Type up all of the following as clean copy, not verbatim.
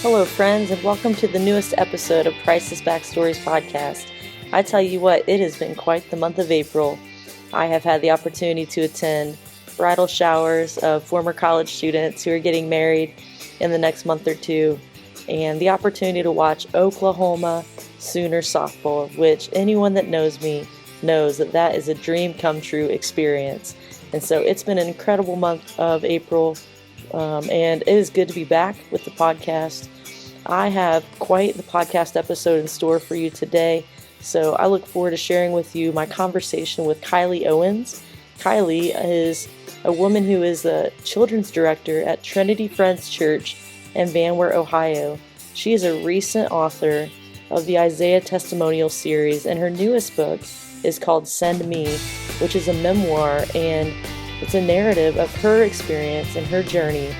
Hello, friends, and welcome to the newest episode of Priceless Backstories podcast. I tell you what, it has been quite the month of April. I have had the opportunity to attend bridal showers of former college students who are getting married in the next month or two, and the opportunity to watch Oklahoma Sooner softball, which anyone that knows me knows that is a dream come true experience. And so it's been an incredible month of April, and it is good to be back with the podcast. I have quite the podcast episode in store for you today, so I look forward to sharing with you my conversation with Kylie Owens. Kylie is a woman who is a children's director at Trinity Friends Church in Van Wert, Ohio. She is a recent author of the Isaiah Testimonial series, and her newest book is called Send Me, which is a memoir, and it's a narrative of her experience and her journey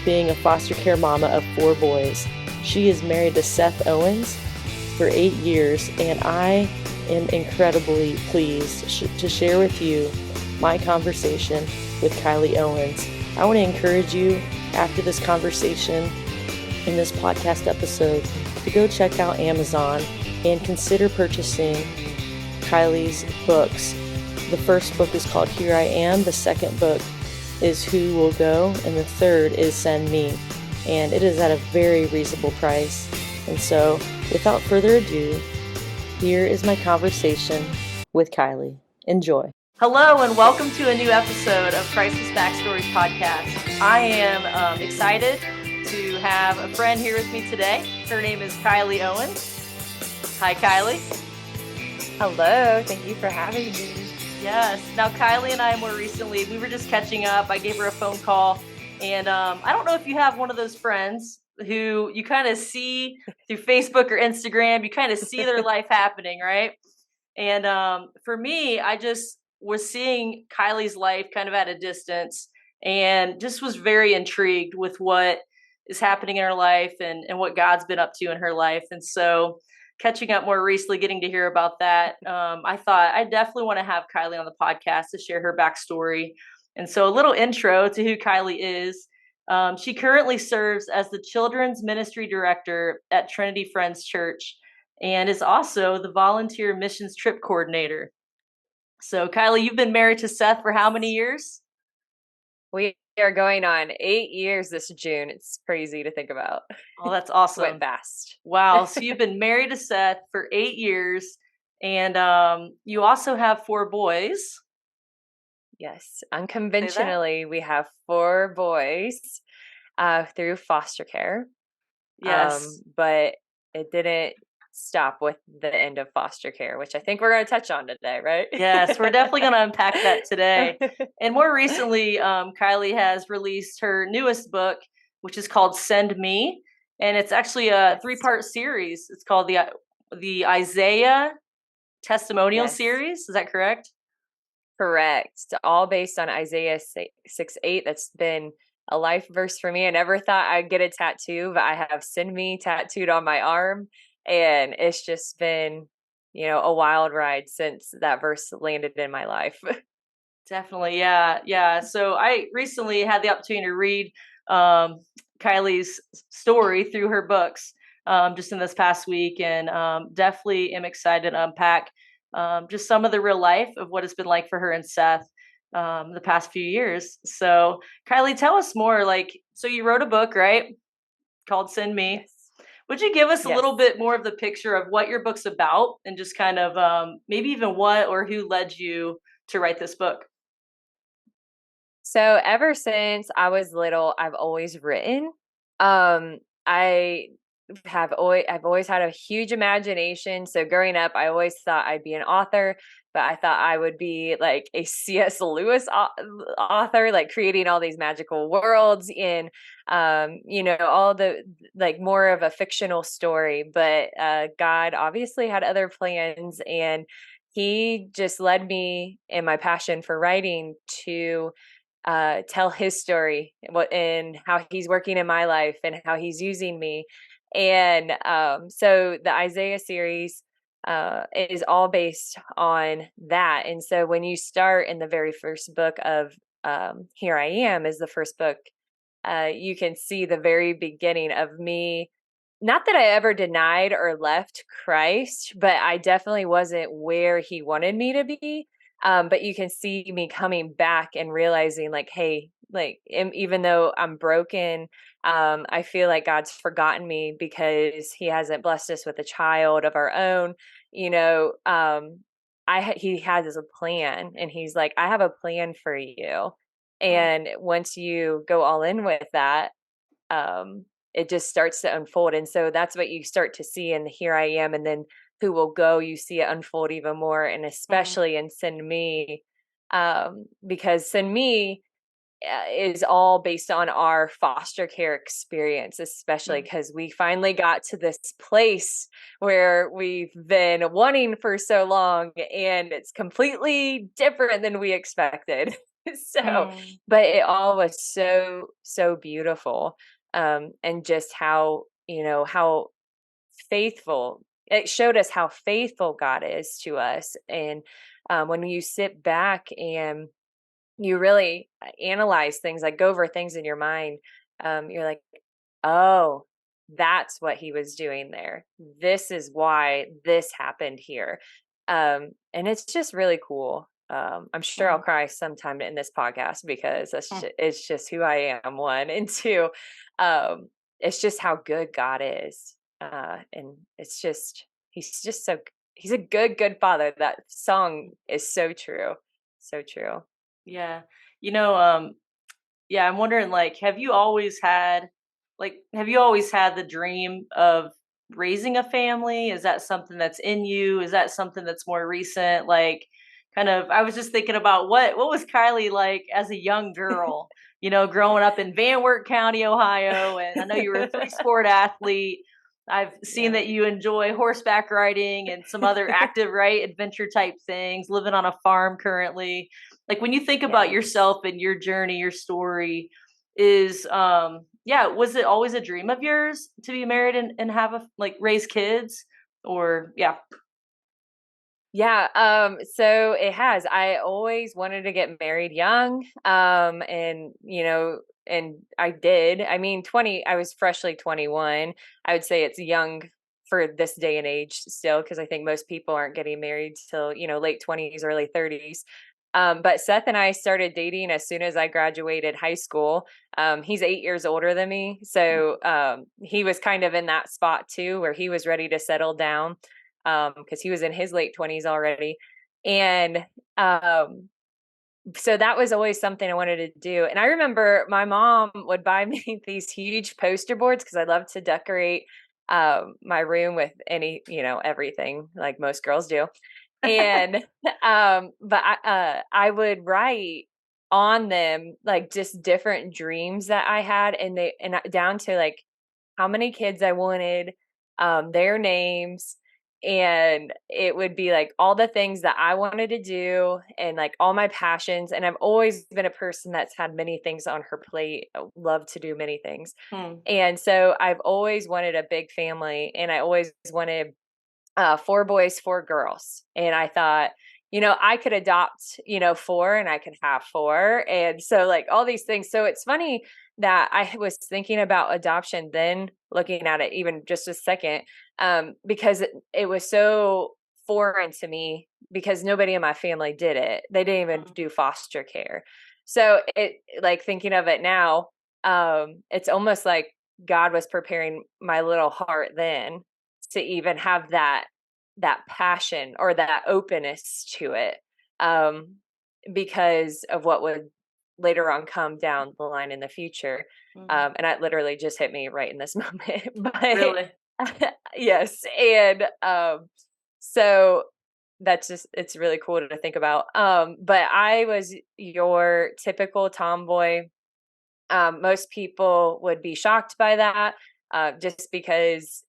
being a foster care mama of 4 boys. She is married to Seth Owens for 8 years, and I am incredibly pleased to share with you my conversation with Kylie Owens. I want to encourage you, after this conversation in this podcast episode, to go check out Amazon and consider purchasing Kylie's books. The first book is called Here I Am, the second book is Who Will Go, and the third is Send Me. And it is at a very reasonable price. And so, without further ado, here is my conversation with Kylie. Enjoy. Hello, and welcome to a new episode of Priceless Backstories podcast. I am excited to have a friend here with me today. Her name is Kylie Owens. Hi, Kylie. Hello, thank you for having me. Yes. Now, Kylie and I more recently, we were just catching up. I gave her a phone call. And I don't know if you have one of those friends who you kind of see through Facebook or Instagram. You kind of see their life happening, right? And for me, I just was seeing Kylie's life kind of at a distance and just was very intrigued with what is happening in her life and what God's been up to in her life. And so catching up more recently, getting to hear about that, I thought I definitely want to have Kylie on the podcast to share her backstory. And so a little intro to who Kylie is. She currently serves as the Children's Ministry Director at Trinity Friends Church and is also the Volunteer Missions Trip Coordinator. So Kylie, you've been married to Seth for how many years? We are going on 8 years this June. It's crazy to think about. Oh, that's awesome. Went fast. Wow. So you've been married to Seth for 8 years, and you also have 4 boys. Yes, unconventionally, we have 4 boys through foster care. Yes. But it didn't stop with the end of foster care, which I think we're going to touch on today, right? Yes, we're definitely going to unpack that today. And more recently, Kylie has released her newest book, which is called Send Me. And it's actually a 3-part series. It's called the Isaiah Testimonial series. Is that correct? Correct. It's all based on Isaiah 6:8. That's been a life verse for me. I never thought I'd get a tattoo, but I have Send Me tattooed on my arm. And it's just been, a wild ride since that verse landed in my life. Definitely. Yeah. Yeah. So I recently had the opportunity to read Kylie's story through her books just in this past week, and definitely am excited to unpack just some of the real life of what it's been like for her and Seth the past few years. So Kylie, tell us more. So you wrote a book, right? Called Send Me. Yes. Would you give us a little bit more of the picture of what your book's about and just kind of maybe even what or who led you to write this book? So ever since I was little, I've always written. I've always had a huge imagination. So growing up, I always thought I'd be an author, but I thought I would be like a C.S. Lewis author, like creating all these magical worlds in, all the more of a fictional story. But God obviously had other plans, and He just led me in my passion for writing to tell His story and how He's working in my life and how He's using me. And so the Isaiah series is all based on that. And so when you start in the very first book of Here I Am is the first book, you can see the very beginning of me not that I ever denied or left Christ, but I definitely wasn't where he wanted me to be. But you can see me coming back and realizing like, hey, like even though I'm broken, I feel like God's forgotten me because he hasn't blessed us with a child of our own. You know, he has a plan, and he's like, I have a plan for you. Mm, And once you go all in with that, um, it just starts to unfold. And so that's what you start to see. And here I am. And then who will go, you see it unfold even more. And mm, especially in Send Me, because Send Me is all based on our foster care experience, especially mm, because we finally got to this place where we've been wanting for so long, and it's completely different than we expected. So, mm, but it all was so, so beautiful. And just how, how faithful it showed us how faithful God is to us. And when you sit back and you really analyze things, like go over things in your mind, you're like, oh, that's what he was doing there. This is why this happened here. And it's just really cool. I'm sure I'll mm, cry sometime in this podcast because mm. it's just who I am, one. And two, um, it's just how good God is. And it's just, he's a good, good father. That song is so true. So true. Yeah. You know, yeah, I'm wondering, like, have you always had the dream of raising a family? Is that something that's in you? Is that something that's more recent? Like, kind of, I was just thinking about what was Kylie like as a young girl, growing up in Van Wert County, Ohio, and I know you were a three-sport athlete. I've seen Yeah. that you enjoy horseback riding and some other active, right, adventure type things, living on a farm currently. Like when you think about Yes. yourself and your journey, your story, was it always a dream of yours to be married and have raise kids? Or yeah. Yeah, so it has. I always wanted to get married young. And and I did. I mean, I was freshly 21. I would say it's young for this day and age still, because I think most people aren't getting married till, late 20s, early 30s. But Seth and I started dating as soon as I graduated high school. He's 8 years older than me. So he was kind of in that spot too, where he was ready to settle down, because he was in his late 20s already. And um, so that was always something I wanted to do. And I remember my mom would buy me these huge poster boards because I love to decorate my room with everything like most girls do. And but I would write on them like just different dreams that I had, and down to like how many kids I wanted, their names, and it would be like all the things that I wanted to do and like all my passions. And I've always been a person that's had many things on her plate, love to do many things. Hmm. And so I've always wanted a big family, and I always wanted 4 boys, 4 girls. And I thought, I could adopt, 4, and I could have 4. And so, like, all these things. So it's funny that I was thinking about adoption, then looking at it even just a second, because it was so foreign to me because nobody in my family did it. They didn't even Hmm. do foster care. So like thinking of it now, it's almost like God was preparing my little heart then to even have that passion or that openness to it, um because of what would later on come down the line in the future. Hmm. And that literally just hit me right in this moment. But Really? yes. And so that's just, it's really cool to think about. But I was your typical tomboy. Most people would be shocked by that, just because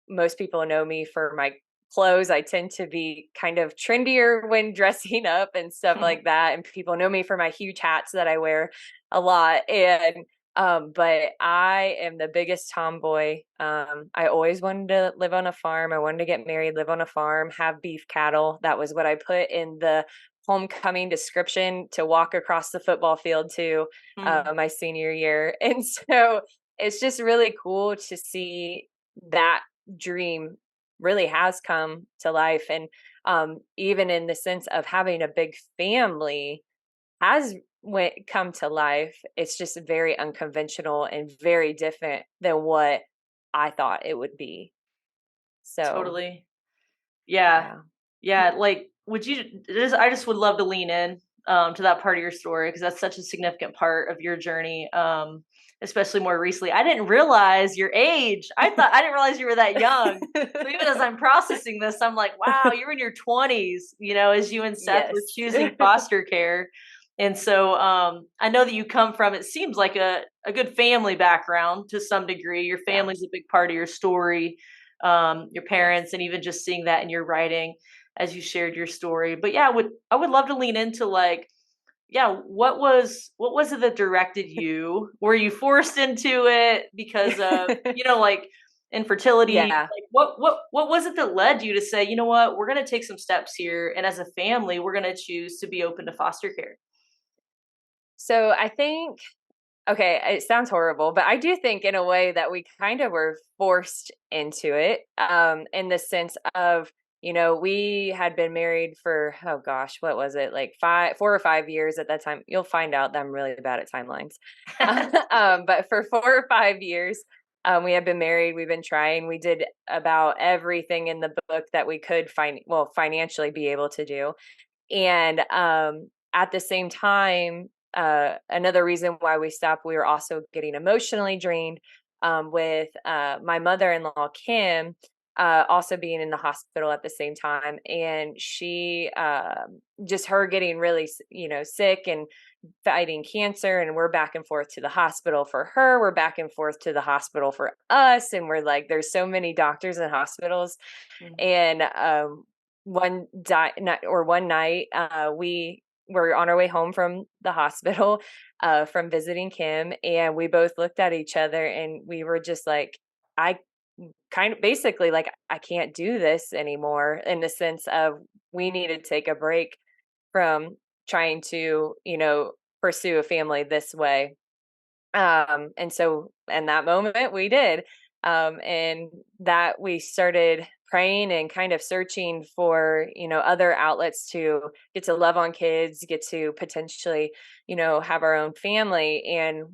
most people know me for my clothes. I tend to be kind of trendier when dressing up and stuff like that. And people know me for my huge hats that I wear a lot. And but I am the biggest tomboy. I always wanted to live on a farm. I wanted to get married, live on a farm, have beef cattle. That was what I put in the homecoming description to walk across the football field to, Hmm. my senior year. And so it's just really cool to see that dream really has come to life. And even in the sense of having a big family has come to life, it's just very unconventional and very different than what I thought it would be. So, Totally. Yeah. yeah. Yeah. Like, I just would love to lean in to that part of your story because that's such a significant part of your journey. Especially more recently. I didn't realize your age. I didn't realize you were that young. So even as I'm processing this, I'm like, wow, you're in your 20s, as you and Seth were Yes. choosing foster care. And so I know that you come from, it seems like a good family background to some degree. Your Yeah. family's a big part of your story, your parents, and even just seeing that in your writing as you shared your story. But yeah, I would love to lean into like, yeah, what was it that directed you? Were you forced into it because of, like infertility? Yeah. Like what was it that led you to say, you know what, we're gonna take some steps here and as a family, we're gonna choose to be open to foster care? So I think, okay, it sounds horrible, but I do think in a way that we kind of were forced into it, in the sense of, we had been married for, oh gosh, what was it? Like 4 or 5 years at that time. You'll find out that I'm really bad at timelines. But for 4 or 5 years, we had been married. We've been trying. We did about everything in the book that we could financially be able to do. And at the same time, another reason why we stopped, we were also getting emotionally drained, with my mother-in-law, Kim, also being in the hospital at the same time. And she, just her getting really, sick and fighting cancer. And we're back and forth to the hospital for her. We're back and forth to the hospital for us. And we're like, there's so many doctors and hospitals. Mm. And one night, we were on our way home from the hospital, from visiting Kim, and we both looked at each other and we were just like, I kind of basically like, I can't do this anymore, in the sense of we need to take a break from trying to, pursue a family this way. And so in that moment we did. And that we started praying and kind of searching for, other outlets to get to love on kids, get to potentially, have our own family. And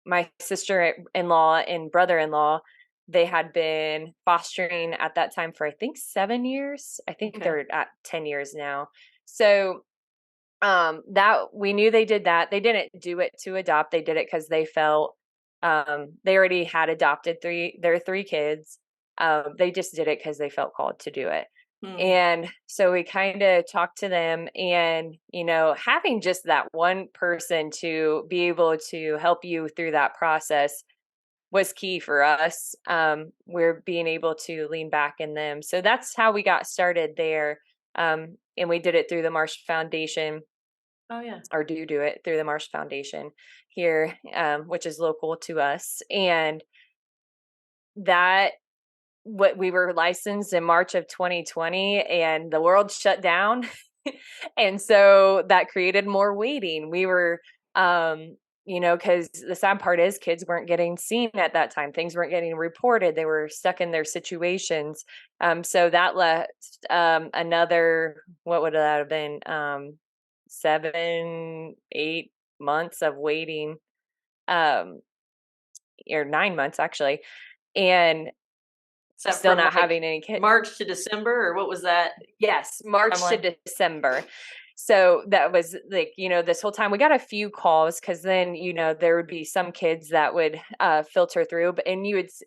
my sister-in-law and brother-in-law, they had been fostering at that time for I think 7 years. I think Okay. they're at 10 years now. So that we knew they did that. They didn't do it to adopt. They did it because they felt, they already had adopted their three kids. They just did it because they felt called to do it. Mm. And so we kind of talked to them, and, having just that one person to be able to help you through that process was key for us. We're being able to lean back in them. So that's how we got started there. And we did it through the Marsh Foundation, Oh yeah. or do it through the Marsh Foundation here, which is local to us. And that, what we were licensed in March of 2020, and the world shut down. And so that created more waiting. We were, because the sad part is kids weren't getting seen at that time. Things weren't getting reported. They were stuck in their situations. So that left, another, what would that have been? 7, 8 months of waiting, um, or 9 months actually. And Is that still from not like having any kids. March to December, or what was that Yes, March timeline? to December. So that was like, this whole time we got a few calls, because then, there would be some kids that would filter through, and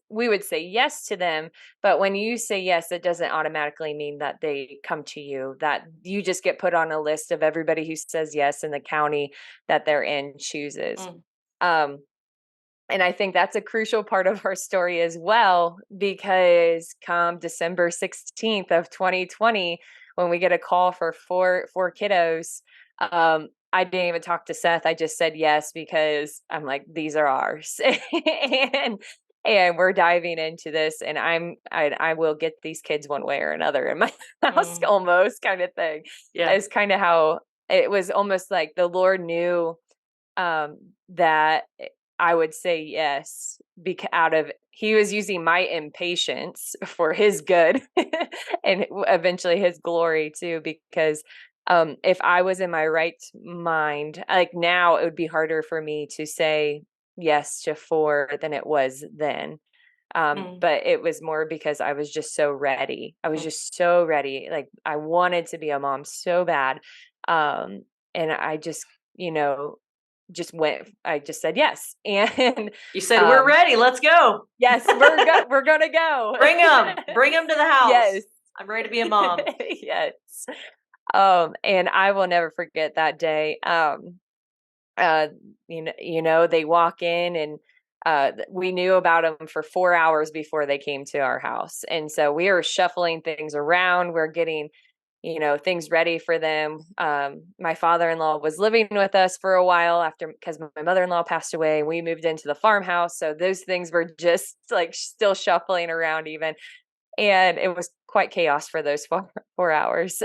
we would say yes to them. But when you say yes, it doesn't automatically mean that they come to you, that you just get put on a list of everybody who says yes and the county that they're in chooses. Mm. Um, and I think that's a crucial part of our story as well, because come December 16th of 2020, when we get a call for four kiddos, I didn't even talk to Seth. I just said yes, because I'm like, these are ours. and we're diving into this, and I will get these kids one way or another in my house, Mm. almost, kind of thing. Yeah. It's kind of how it was, almost like the Lord knew, that I would say yes, because he was using my impatience for his good and eventually his glory too, because if I was in my right mind, like now it would be harder for me to say yes to 4 than it was then. But it was more because I was just so ready. I was just so ready. Like I wanted to be a mom so bad. And I just, you know, I just said yes. And you said, we're ready. Let's go. Yes, we're going to go. Bring them to the house. Yes. I'm ready to be a mom. Yes. And I will never forget that day. They walk in and we knew about them for 4 hours before they came to our house. And so we were shuffling things around. We're getting, things ready for them. My father-in-law was living with us for a while because my mother-in-law passed away and we moved into the farmhouse. So those things were just like still shuffling around even. And it was quite chaos for those 4 hours.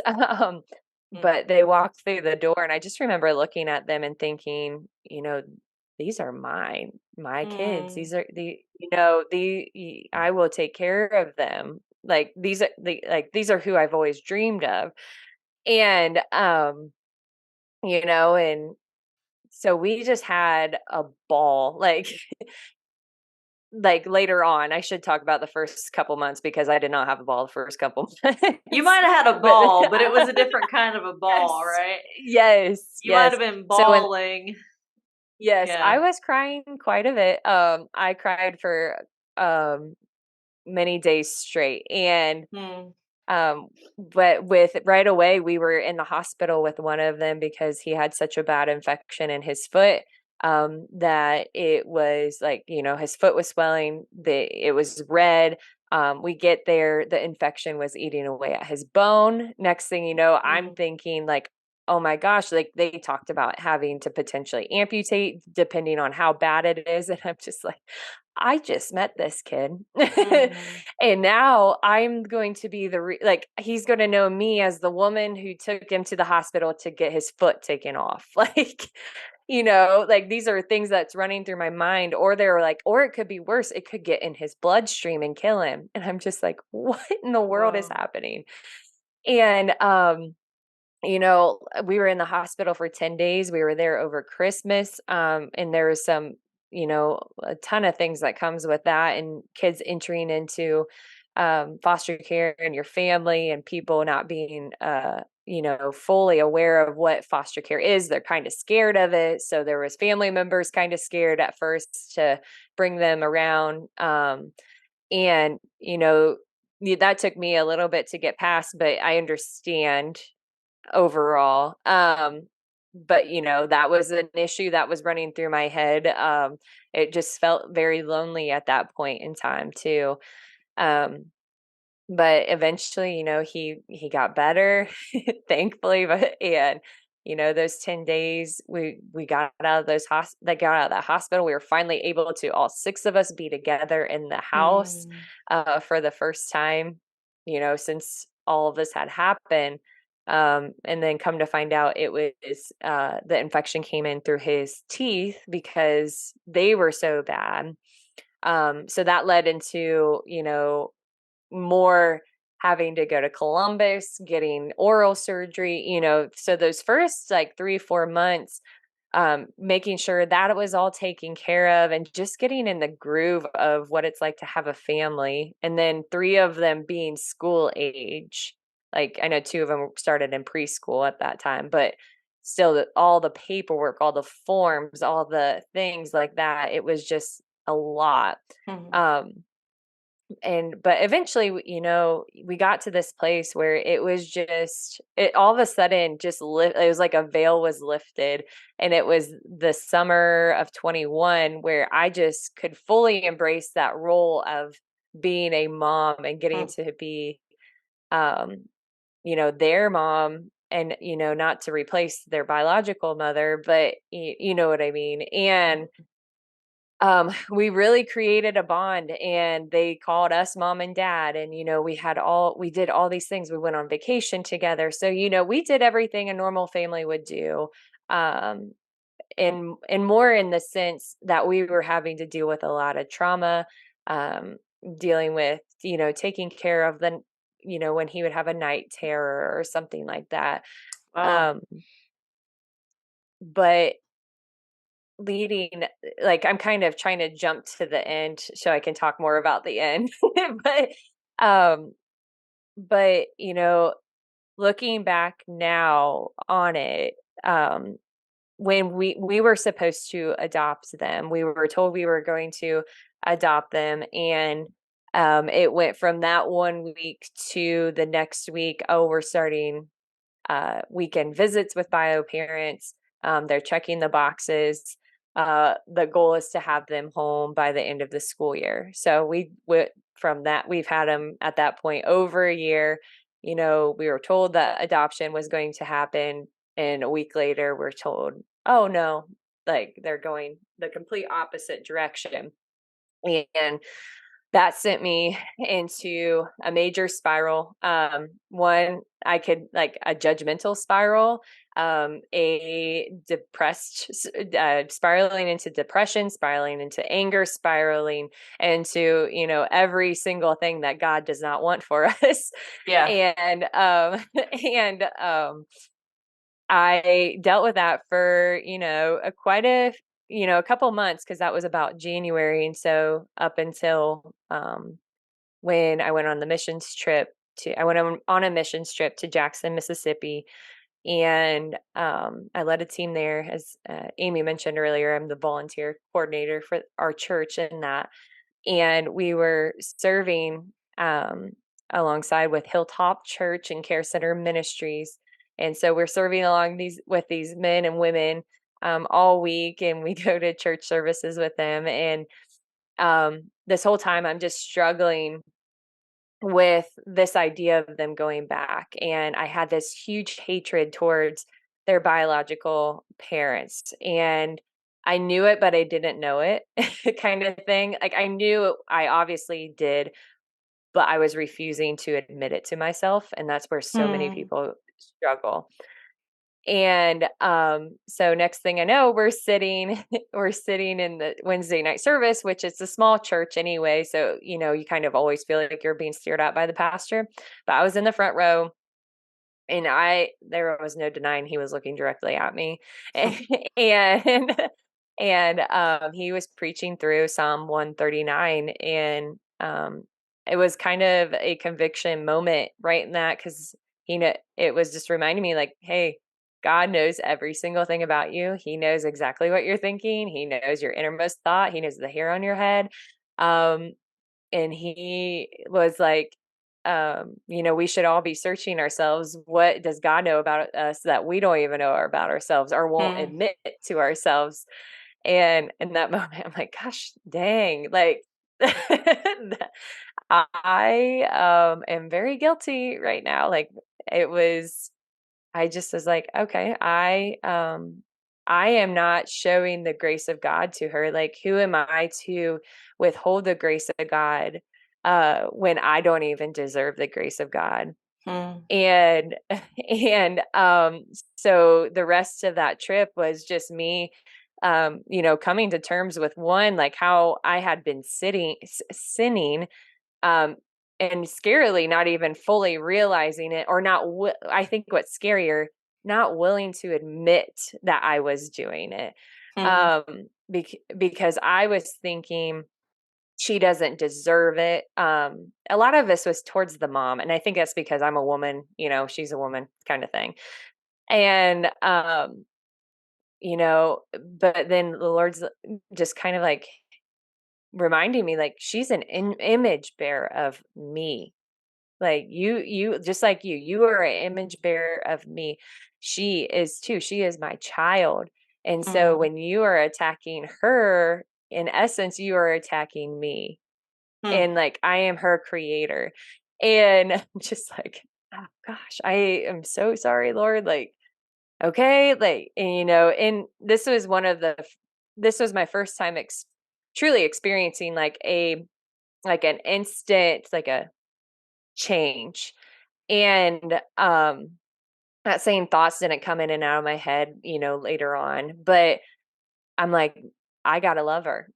But they walked through the door and I just remember looking at them and thinking, these are my kids. These are I will take care of them. Like these are who I've always dreamed of. And, and so we just had a ball, like later on. I should talk about the first couple months because I did not have a ball the first couple months. You might have had a ball, but it was a different kind of a ball, yes, right? Yes. You might have been bawling. Yes, yeah. I was crying quite a bit. I cried for many days straight. And but right away we were in the hospital with one of them because he had such a bad infection in his foot that it was like, his foot was swelling, it was red. We get there, the infection was eating away at his bone. Next thing you know, I'm thinking like, oh my gosh, like they talked about having to potentially amputate depending on how bad it is. And I'm just like, I just met this kid. And now I'm going to be he's going to know me as the woman who took him to the hospital to get his foot taken off. Like, these are things that's running through my mind, or it could be worse. It could get in his bloodstream and kill him. And I'm just like, what in the world is happening? And, we were in the hospital for 10 days. We were there over Christmas. And there was some, a ton of things that comes with that, and kids entering into foster care and your family and people not being, fully aware of what foster care is. They're kind of scared of it. So there was family members kind of scared at first to bring them around. And, that took me a little bit to get past, but I understand overall. But that was an issue that was running through my head. It just felt very lonely at that point in time too. But eventually, he got better, thankfully. And those 10 days we got out of got out of that hospital. We were finally able to, all 6 of us, be together in the house for the first time, since all of this had happened. And then come to find out it was the infection came in through his teeth because they were so bad. So that led into, more having to go to Columbus, getting oral surgery, so those first 3-4 months, making sure that it was all taken care of and just getting in the groove of what it's like to have a family. And then 3 of them being school age. Like I know 2 of them started in preschool at that time, but still all the paperwork, all the forms, all the things like that, it was just a lot. But eventually, we got to this place where it was just, it all of a sudden just it was like a veil was lifted. And it was the summer of 21 where I just could fully embrace that role of being a mom and getting to be, their mom, and, not to replace their biological mother, but you know what I mean? And we really created a bond, and they called us mom and dad. And, we did all these things. We went on vacation together. So, we did everything a normal family would do. and more in the sense that we were having to deal with a lot of trauma, um, dealing with, taking care of when he would have a night terror or something like that. Wow. Um, but leading, like, I'm kind of trying to jump to the end so I can talk more about the end. but, um, but, looking back now on it, um, when we were supposed to adopt them, we were told we were going to adopt them, and it went from that one week to the next week. Oh, we're starting weekend visits with bio parents. They're checking the boxes. The goal is to have them home by the end of the school year. So we went from that. We've had them at that point over a year. We were told that adoption was going to happen, and a week later, we're told, oh no, like they're going the complete opposite direction. And that sent me into a major spiral. One, I could like a judgmental spiral, a depressed, spiraling into depression, spiraling into anger, spiraling into, every single thing that God does not want for us. Yeah. And, and, I dealt with that for, a couple months, because that was about January. And so up until when I went on the missions trip I went on a missions trip to Jackson, Mississippi, and I led a team there. As Amy mentioned earlier, I'm the volunteer coordinator for our church in that, and we were serving alongside with Hilltop Church and Care Center Ministries. And so we're serving along these men and women all week, and we go to church services with them. And this whole time, I'm just struggling with this idea of them going back. And I had this huge hatred towards their biological parents. And I knew it, but I didn't know it, kind of thing. Like, I knew I obviously did, but I was refusing to admit it to myself. And that's where so many Hmm. people struggle. And so next thing I know, we're sitting we're sitting in the Wednesday night service, which is a small church anyway. So, you kind of always feel like you're being stared at by the pastor. But I was in the front row, and there was no denying he was looking directly at me. And he was preaching through Psalm 139. And it was kind of a conviction moment right in that, because it was just reminding me, like, hey, God knows every single thing about you. He knows exactly what you're thinking. He knows your innermost thought. He knows the hair on your head. Um, and he was like, we should all be searching ourselves. What does God know about us that we don't even know about ourselves or won't Hmm. admit to ourselves? And in that moment, I'm like, gosh, dang, like, I am very guilty right now. Like, it was, I just was like, okay, I am not showing the grace of God to her. Like, who am I to withhold the grace of God when I don't even deserve the grace of God? Hmm. And and so the rest of that trip was just me coming to terms with, one, like how I had been sinning, um, and scarily not even fully realizing it, or not. I think what's scarier, not willing to admit that I was doing it, Hmm. because I was thinking she doesn't deserve it. A lot of this was towards the mom, and I think that's because I'm a woman. She's a woman, kind of thing, and but then the Lord's just kind of like reminding me, like, she's an image bearer of me. Like, you just like you are an image bearer of me. She is too. She is my child. And so Hmm. when you are attacking her, in essence, you are attacking me. Hmm. And like, I am her creator. And I'm just like, oh gosh, I am so sorry, Lord. Like, okay, like, and this was my first time truly experiencing like an instant, like a change. And not saying thoughts didn't come in and out of my head, later on, but I'm like, I gotta love her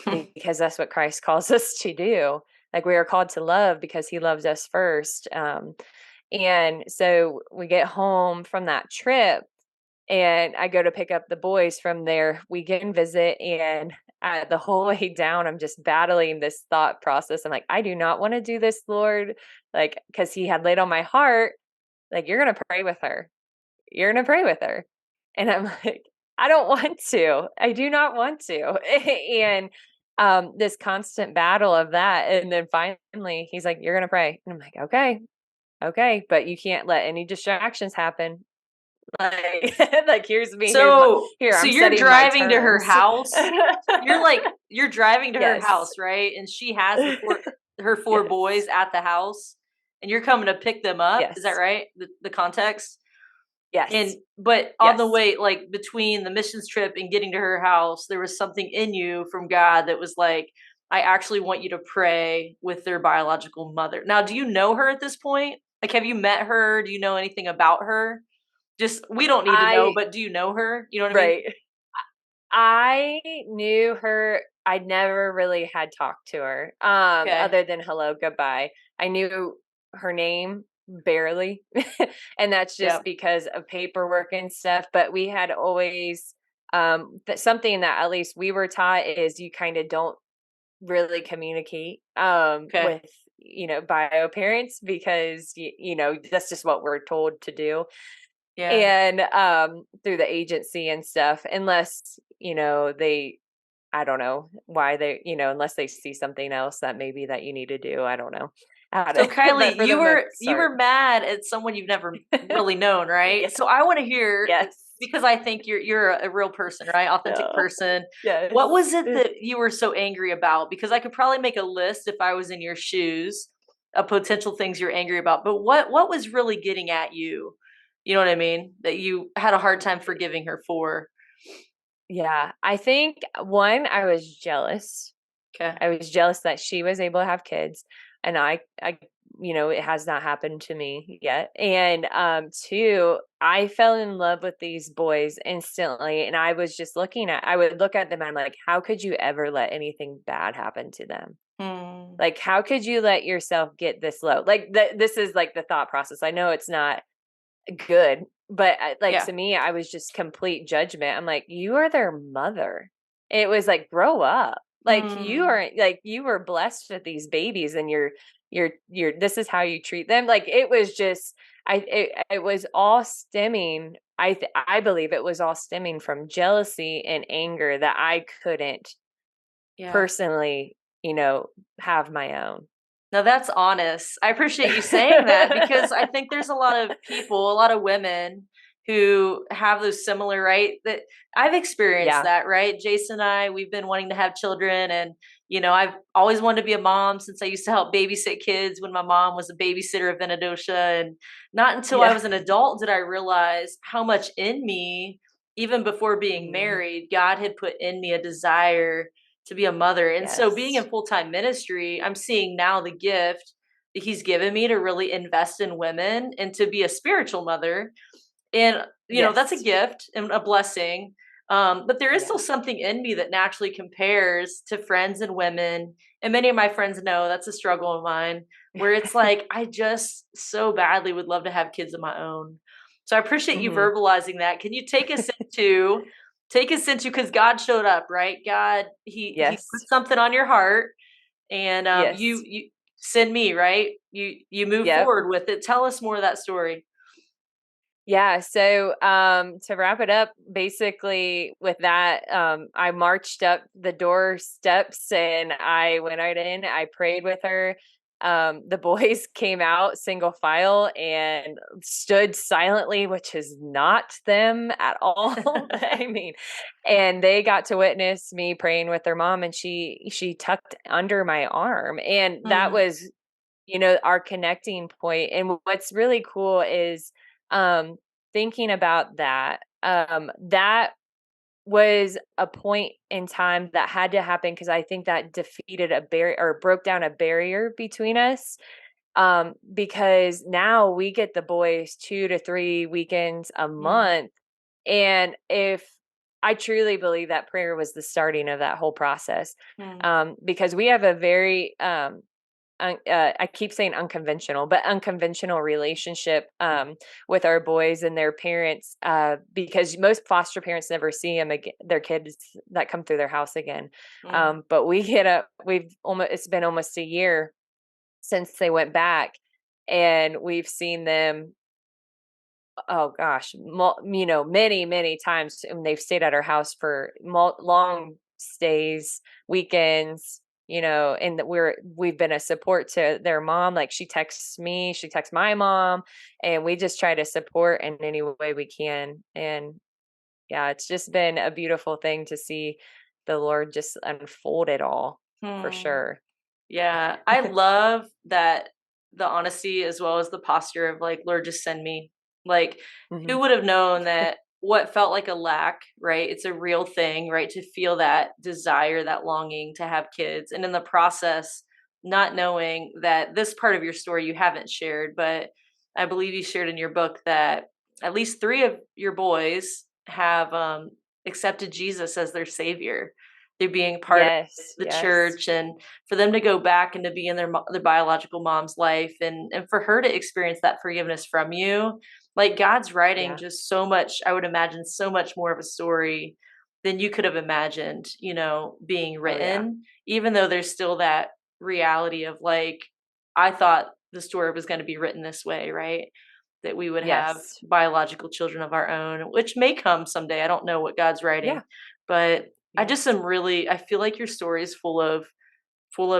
because that's what Christ calls us to do. Like we are called to love because he loves us first. And so we get home from that trip and I go to pick up the boys from their weekend visit. And the whole way down, I'm just battling this thought process. I'm like, I do not want to do this, Lord. Like, because he had laid on my heart, like, you're going to pray with her. You're going to pray with her. And I'm like, I don't want to. I do not want to. And this constant battle of that. And then finally, he's like, you're going to pray. And I'm like, okay. But you can't let any distractions happen. Like, like here's me. Here, So I'm you're setting my driving to her terms. house. You're driving to her Yes. house, right? And she has her four Yes. boys at the house, and you're coming to pick them up. Is that Yes. right? The context. Yes. But on the Yes. way, like between the missions trip and getting to her house, there was something in you from God that was like, I actually want you to pray with their biological mother. Now, do you know her at this point? Like, have you met her? Do you know anything about her? Just, we don't need to know, but do you know her? You know what I mean? Right. I knew her. I never really had talked to her, Okay. other than hello, goodbye. I knew her name barely, and that's just Yep. because of paperwork and stuff. But we had always, something that at least we were taught is you kind of don't really communicate, Okay. with, bio parents because, that's just what we're told to do. Yeah. And through the agency and stuff, unless they, I don't know why they, unless they see something else that maybe that you need to do, I don't know how So to. But Kylie, for the you most were part. mad at someone you've never really known, right? Yes. So I want to hear, Yes. because I think you're a real person, right? Authentic No. person. Yes. What was it that you were so angry about? Because I could probably make a list if I was in your shoes of potential things you're angry about. But what was really getting at you? You know what I mean? That you had a hard time forgiving her for. Yeah, I think one, I was jealous. Okay. I was jealous that she was able to have kids, and I, it has not happened to me yet. And two, I fell in love with these boys instantly, and I was just I would look at them, and I'm like, how could you ever let anything bad happen to them? Hmm. Like, how could you let yourself get this low? Like, this is like the thought process. I know it's not good, but like Yeah. to me, I was just complete judgment. I'm like, you are their mother. It was like, grow up. Like you Hmm. are, like you were blessed with these babies, and you're this is how you treat them. Like it was just, it was all stemming. I believe it was all stemming from jealousy and anger that I couldn't Yeah. personally, have my own. No, that's honest. I appreciate you saying that because I think there's a lot of people, a lot of women who have those similar, right? That I've experienced Yeah. that, right? Jason and I, we've been wanting to have children, and I've always wanted to be a mom since I used to help babysit kids when my mom was a babysitter of Venedosha. And not until I Yeah. was an adult did I realize how much in me, even before being Mhm. married, God had put in me a desire to be a mother. And so being in Yes. full-time ministry, I'm seeing now the gift that he's given me to really invest in women and to be a spiritual mother. And that's a Yes. gift and a blessing. But there is Yeah. still something in me that naturally compares to friends and women. And many of my friends know that's a struggle of mine, where it's like, I just so badly would love to have kids of my own. So I appreciate you Mhm. verbalizing that. Can you take us into, because God showed up, right? God, he put Yes. something on your heart, and you Yes. you send me, right? You move Yep. forward with it. Tell us more of that story. Yeah. So, to wrap it up, basically with that, I marched up the doorsteps and I went right in. I prayed with her. The boys came out single file and stood silently, which is not them at all. I mean, and they got to witness me praying with their mom, and she tucked under my arm, and that Mm, was, our connecting point. And what's really cool is, um, thinking about that, that was a point in time that had to happen because I think that defeated a barrier or broke down a barrier between us. Because now we get the boys 2 to 3 weekends a month. And if I truly believe that prayer was the starting of that whole process. Mm. Because we have a very, I keep saying unconventional, but unconventional relationship with our boys and their parents, because most foster parents never see them again, their kids that come through their house again. Mm. But it's been almost a year since they went back, and we've seen them, oh gosh, many, many times. And they've stayed at our house for long stays, weekends, and that we've been a support to their mom. Like she texts me, she texts my mom, and we just try to support in any way we can. And yeah, it's just been a beautiful thing to see the Lord just unfold it all, for Hmm. sure. Yeah, I love that, the honesty as well as the posture of like, Lord, just send me. Like, Hmm. who would have known that what felt like a lack, right? It's a real thing, right? To feel that desire, that longing to have kids. And in the process, not knowing that this part of your story you haven't shared, but I believe you shared in your book that at least three of your boys have accepted Jesus as their savior. They're being part of Yes, the yes. church, and for them to go back and to be in their biological mom's life, and for her to experience that forgiveness from you, like God's writing Yeah. just so much, I would imagine so much more of a story than you could have imagined, being Oh yeah. written, even though there's still that reality of like, I thought the story was going to be written this way, right? That we would have Yes. biological children of our own, which may come someday. I don't know what God's writing, Yeah. but I just Yes. am really, I feel like your story is full of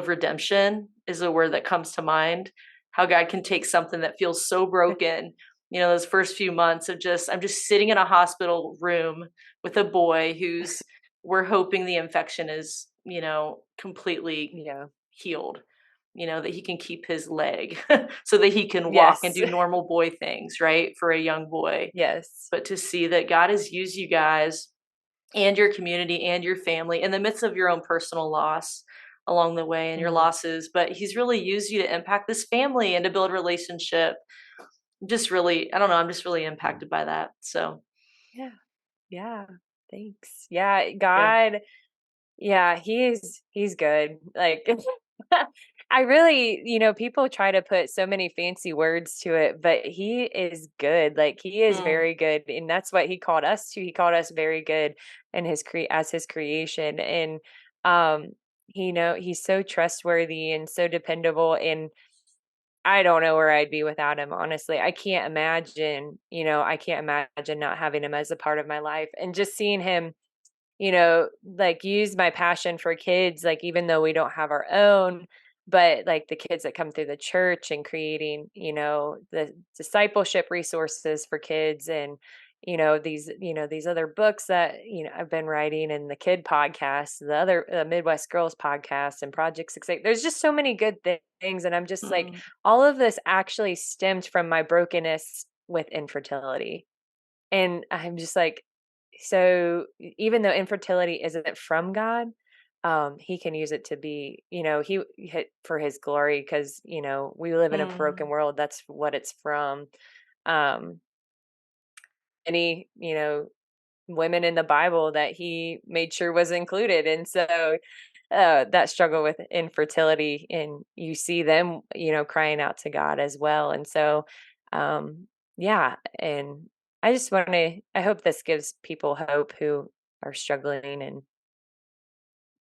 redemption is a word that comes to mind. How God can take something that feels so broken, those first few months of just, I'm just sitting in a hospital room with a boy who's, we're hoping the infection is, completely Yeah. healed, that he can keep his leg so that he can walk and Yes. do normal boy things, right? For a young boy. Yes. But to see that God has used you guys and your community and your family in the midst of your own personal loss along the way and your Mhm. losses, but he's really used you to impact this family and to build relationship. Just really, I don't know, I'm just really impacted by that. So, Yeah. Yeah. Thanks. Yeah, yeah. God, yeah, he's good. Like I really, people try to put so many fancy words to it, but he is good. Like he is Mm. very good, and that's what he called us to. He called us very good in as his creation. And um he's so trustworthy and so dependable, and I don't know where I'd be without him, honestly. I can't imagine not having him as a part of my life, and just seeing him, like use my passion for kids, like even though we don't have our own, but like the kids that come through the church, and creating, the discipleship resources for kids, and these other books that I've been writing, and the kid podcast, the other Midwest Girls podcast, and Project 6 there's just so many good things, and I'm just like, Mm. all of this actually stemmed from my brokenness with infertility. And I'm just like, so even though infertility isn't from God, he can use it to be, he hit for his glory, because, we live in a broken Mm. world. That's what it's from. Um, any, women in the Bible that he made sure was included. And so that struggle with infertility, and you see them, crying out to God as well. And so, um, yeah. And I hope this gives people hope who are struggling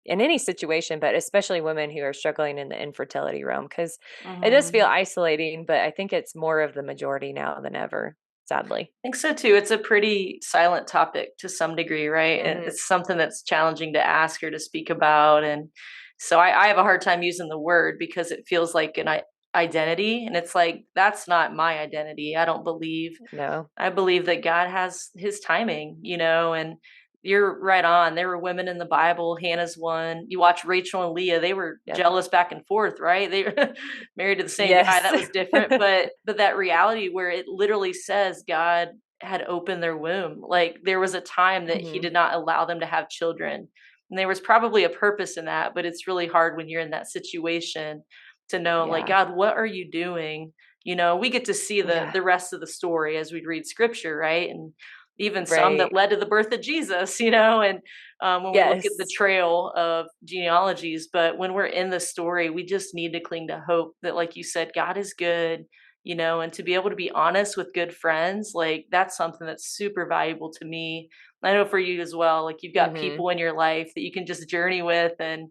in any situation, but especially women who are struggling in the infertility realm, because it does feel Mhm. isolating, but I think it's more of the majority now than ever, sadly. I think so too. It's a pretty silent topic to some degree, right? And Hmm. it's something that's challenging to ask or to speak about. And so I have a hard time using the word because it feels like an identity. And it's like, that's not my identity. I don't believe. No. I believe that God has his timing, and you're right on. There were women in the Bible. Hannah's one. You watch Rachel and Leah, they were Yep. jealous back and forth, right? They were married to the same guy. Yes. That was different, but that reality where it literally says God had opened their womb. Like there was a time that he Hmm. did not allow them to have children. And there was probably a purpose in that, but it's really hard when you're in that situation to know like, Yeah. God, what are you doing? We get to see the Yeah. the rest of the story as we read scripture, right? And even some that led to the birth of Jesus, and when we look at the trail of genealogies. But when we're in the story, we just need to cling to hope that, like you said, God is good, and to be able to be honest with good friends, like that's something that's super valuable to me. I know for you as well, like you've got people in your life that you can just journey with and,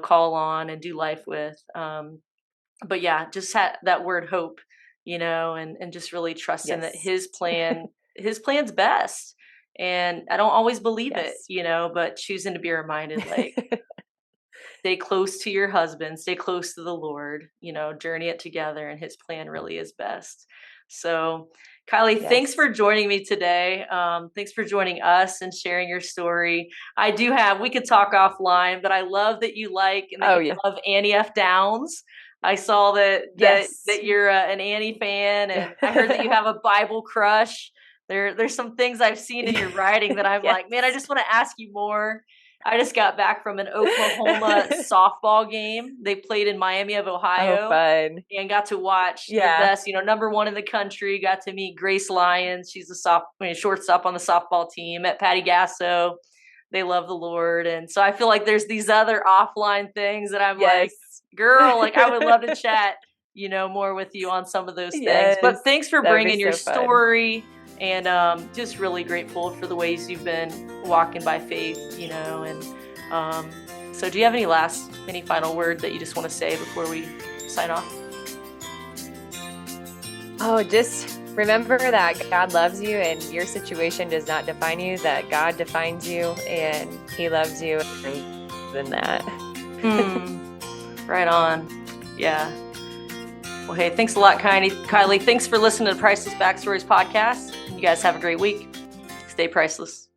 call on and do life with. But yeah, just that word hope, and just really trusting that his plan's best. And I don't always believe it, but choosing to be reminded, like, stay close to your husband, stay close to the Lord, journey it together, and his plan really is best. So, Kylie, thanks for joining me today. Thanks for joining us and sharing your story. We could talk offline, but I love that you love Annie F. Downs. I saw that you're an Annie fan, and I heard that you have a Bible crush. There's some things I've seen in your writing that I'm like, man, I just want to ask you more. I just got back from an Oklahoma softball game. They played in Miami of Ohio. Oh, fun. And got to watch the best, number one in the country. Got to meet Grace Lyons. She's a shortstop on the softball team. At Patty Gasso. They love the Lord. And so I feel like there's these other offline things that I'm like, girl, like I would love to chat, more with you on some of those things. But thanks for bringing your story. And just really grateful for the ways you've been walking by faith, and so do you have any final word that you just want to say before we sign off? Oh, just remember that God loves you and your situation does not define you, that God defines you and he loves you than that. Right on. Yeah. Well, hey, thanks a lot, Kylie. Thanks for listening to the Priceless Backstories podcast. You guys have a great week. Stay priceless.